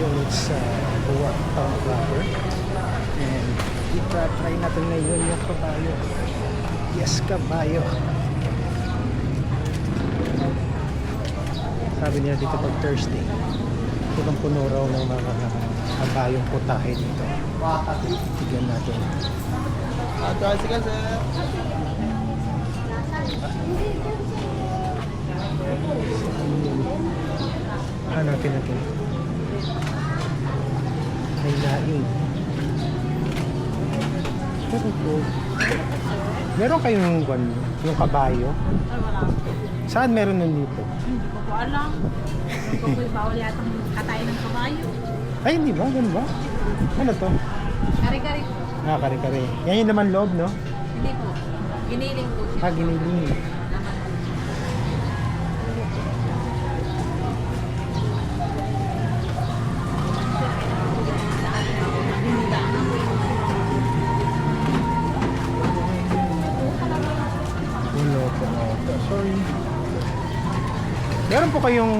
units sa Buwak Town proper. And try natin ngayon yung kabayo. Yes, kabayo. Sabi nila dito pag Thursday, puno puno raw ng mga kabayong putahe dito. Tignan natin. Tricycle, sir. Hanapin natin. May laing. Pero po, meron kayong yung kabayo? Ay, wala. Saan meron nun dito? Hindi ko po alam. Hindi ko po bawal yatang katayin ng kabayo. Ay, hindi ba? Ganun ba? Ano to? Kari-kari po. Ah, kare-kare. Yan yung naman loob, no? Hindi po. Giniling po siya. Ah, giniling. Sorry. Meron po kayong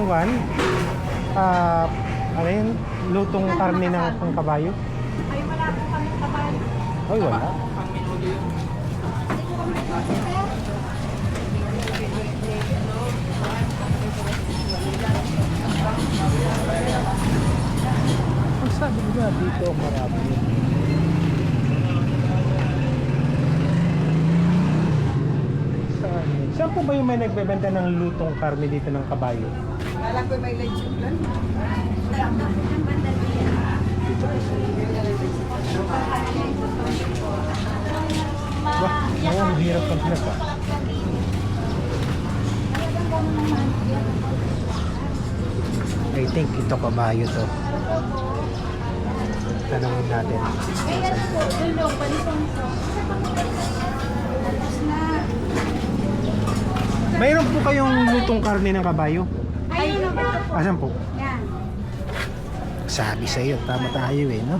ano yun? Lutong karne ng kabayo? Ay, wala po kami kabayo. Ay, wala. Pang minuto yun. Ang sabi nila dito marami. Saan po ba yung may nagbebenta ng lutong karne dito ng kabayo? Kala ko may lechon lang. Dito po. Wah, ang hirap ng pinag pa. I think ito kabayo to. Tanungin natin. Mayroon po kayong lutong karne ng kabayo? Ayun na po. Asan po? Yan. Sabi sa iyo, tama tayo eh, no?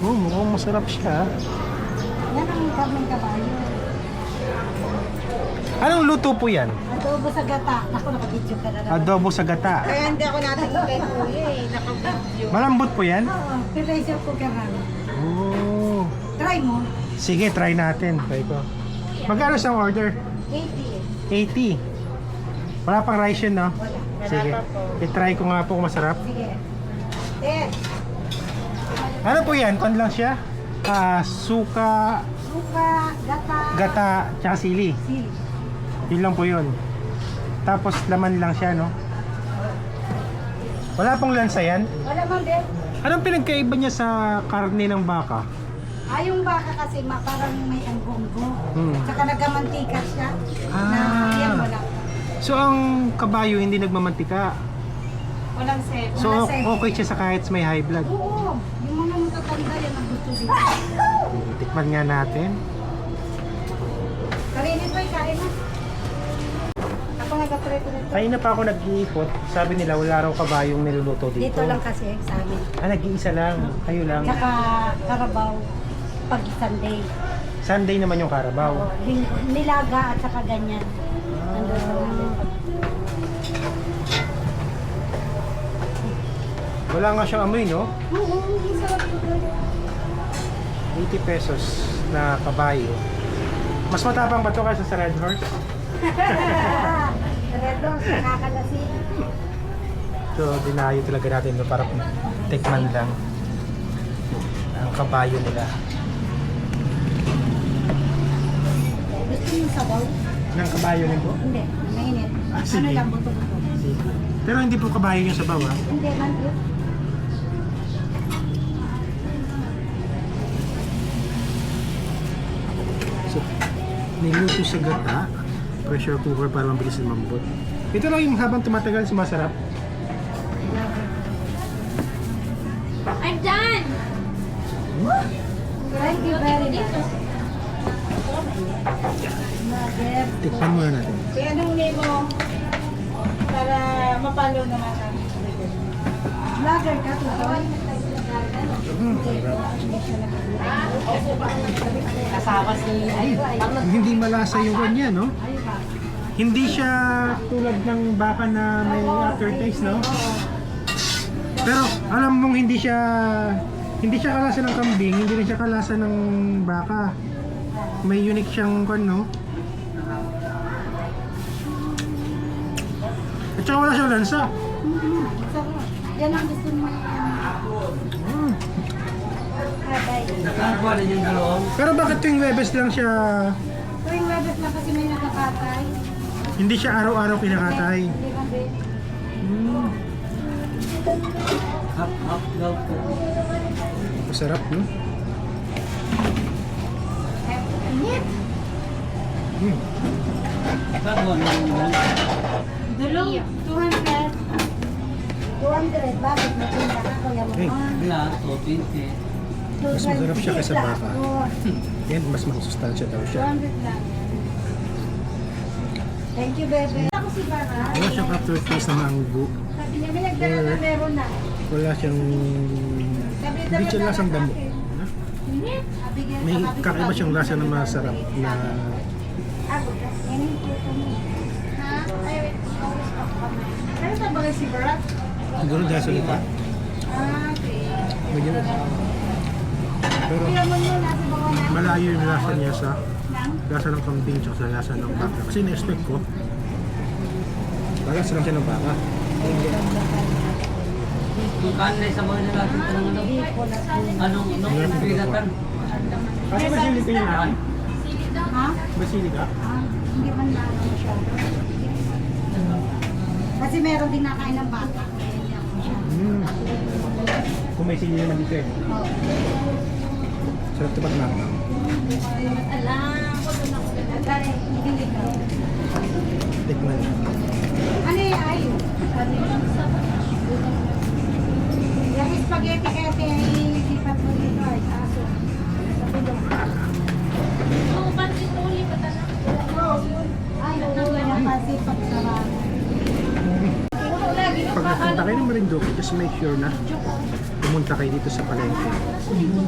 Oh, mukhang masarap siya. Yan ang karneng kabayo. Anong luto po yan? Adobo sa gata. Ako, nakabidyo ka na naman. Adobo sa gata. Kaya hindi ako natingin kay Kuya eh. Nakabidyo. Malambot po yan? Oo, pressure cooker namin. Oh. Try mo. Sige, try natin. Try ko. Magkano sa order? 80. 80. Wala pang rice yun, no? Wala. Sige. I-try ko nga po kung masarap. Sige. Eh, Ano po yan? Kon lang siya? Suka, suka, gata, gata, tsaka sili. sili. Yun lang po yun. Tapos laman lang siya, no? Wala pong lansa yan? Wala man din. Anong pinagkaiba niya sa karne ng baka? Yung baka kasi parang may anggonggo. Hmm. Tsaka nagamantika siya. Ah. Na yan wala. So ang kabayo hindi nagmamantika. Walang set. So okay siya sa kahit may high blood. Oo. Yung mga matatanda yan ang gusto dito. Tikman nga natin. Karinit ba yung kain na? Ako nag-try ko nito. Kanina pa ako nag-iikot. Sabi nila wala raw kabayong niluluto dito. Dito lang kasi sa amin. Nag-iisa lang. Kayo lang. Tsaka karabaw pag Sunday. Sunday naman yung karabaw. Oo, nilaga at saka ganyan. Nandun sa namin. Wala nga siyang amoy, no? Oo, hindi sarap ito. 80 pesos na kabayo. Mas matapang ba ito kaysa sa Red Horse? Red Horse, nakakalasi. So, dinayo talaga natin no, para tikman lang ang kabayo nila. Gusto mo sabaw? Ng kabayo rin po? Hindi, mainit. Ah, Ano sige. lang, buto-buto. Pero hindi po kabayo yung sabaw, ha? Hindi, man. So, niluto sa gata, pressure cooker para mabilis na mambot. Ito lang yung habang tumatagal, sumasarap. I'm done! Thank you very much. Mother. Tikman muna natin. Kaya anong name mo? Para mapalo naman kami. Vlogger ka, Tutoy? Kasama si... Hindi malasa yung kanya, no? Hindi siya tulad ng baka na may aftertaste, no? Pero alam mong hindi siya kalasa ng kambing, hindi rin siya kalasa ng baka. May unique siyang no? At saka wala siyang lansa. Sarap. Yan ang gusto mo Mm. Habay. Nakakuha rin yung dalawang. Pero bakit tuwing Webes lang siya, Tuwing Webes na kasi may nakakatay. hindi siya araw-araw kinakatay? Hindi kami. Mm. Half daw po. Masarap, no? Init. Mm. Nakakuha rin yung dalawang. Dulong. 200. 200. Bakit? Matinda ka kuya mo. Hey. Lahat po, 20. Mas masarap siya kaysa baka. Yan, mas masustansya daw siya. 200 lang. Thank you, bebe. Ako si Bara. Wala siyang aftertaste na mango. Sabi niya, may nagdala na meron na. Wala siyang... Hindi siya lasang damo. Ha? Init. May kakaiba siyang lasa na masarap na... Ako, yan yung puto mo. Ha? Ay, wait. Always pa kami. Ano sa bagay si Bara? Siguro dahil sa lupa. Ah, okay. Medyo... Pero Kaya mo yun, nasa baka na. malayo yung lasa niya sa Nang? lasa ng kambing at sa lasa ng baka. Kasi na-expect ko, malasa lang siya ng baka. Kung kanay sa mga natin ito ng anong pinatan. Kasi basili ka yun naman? Ha? Basili ka? Ah, hindi man lang masyado. Kasi meron din nakain ng bata. Kaya hindi ako masyado. Kung may sili naman dito eh. Oo. Sarap ito pag nakakam. Alam, ko doon ako. Hindi ka. Tikman. Ano yung ayo? Yung spaghetti kasi ay lipat mo dito ay aso. Sa bilog. Ay, oo, yung pansit pagsarap. Pag napunta kayo ng Marinduque, just make sure na pumunta kayo dito sa palengke.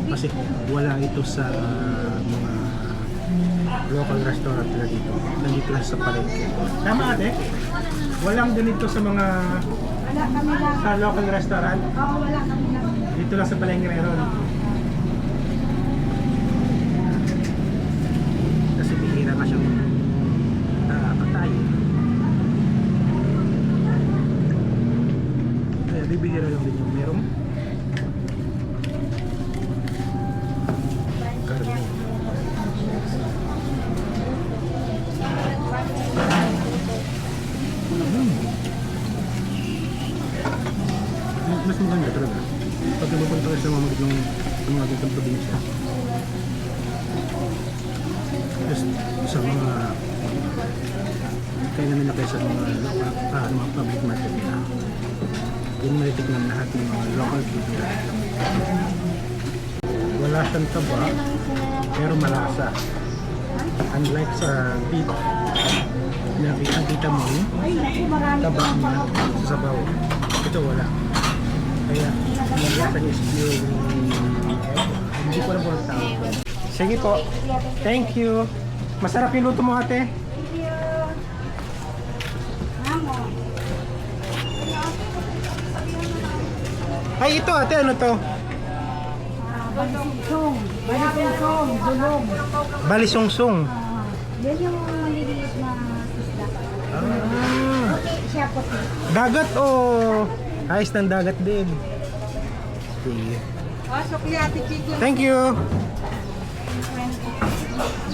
Kasi wala ito sa mga local restaurant na dito. Nandito lang sa palengke. Tama ate? Walang ganito sa mga Wala kami lang. sa local restaurant. Oo, wala kami lang. Dito lang sa palengke meron. Kasi bihira ka siyang patay. Kaya bibihira lang din yung merong karne. Mas maganda talaga. Pag napupunta ka sa mga magandang probinsya. Just sa mga kainan nila kayo sa mga mga public market nila. Yun malitignan lahat ng mga local food nila. Wala siyang taba, pero malasa. Unlike sa beef, nakikita mo yung Ay, naku, marami taba pa. niya sa sabaw. Ito wala. Kaya yung lasa niya is pure. Hindi ko alam kung ano tawag. Sige po. Thank you. Masarap yung luto mo ate. Thank you. Mamo. Ay ito ate, ano to? Balisungsong. Balisungsong. Dulong. Balisungsong. Yan yung maliliit na isda. Ah, Okay, siya puti. dagat o ayos ng dagat din. Sige. Pasok ni Ate Chico. Thank you. 20.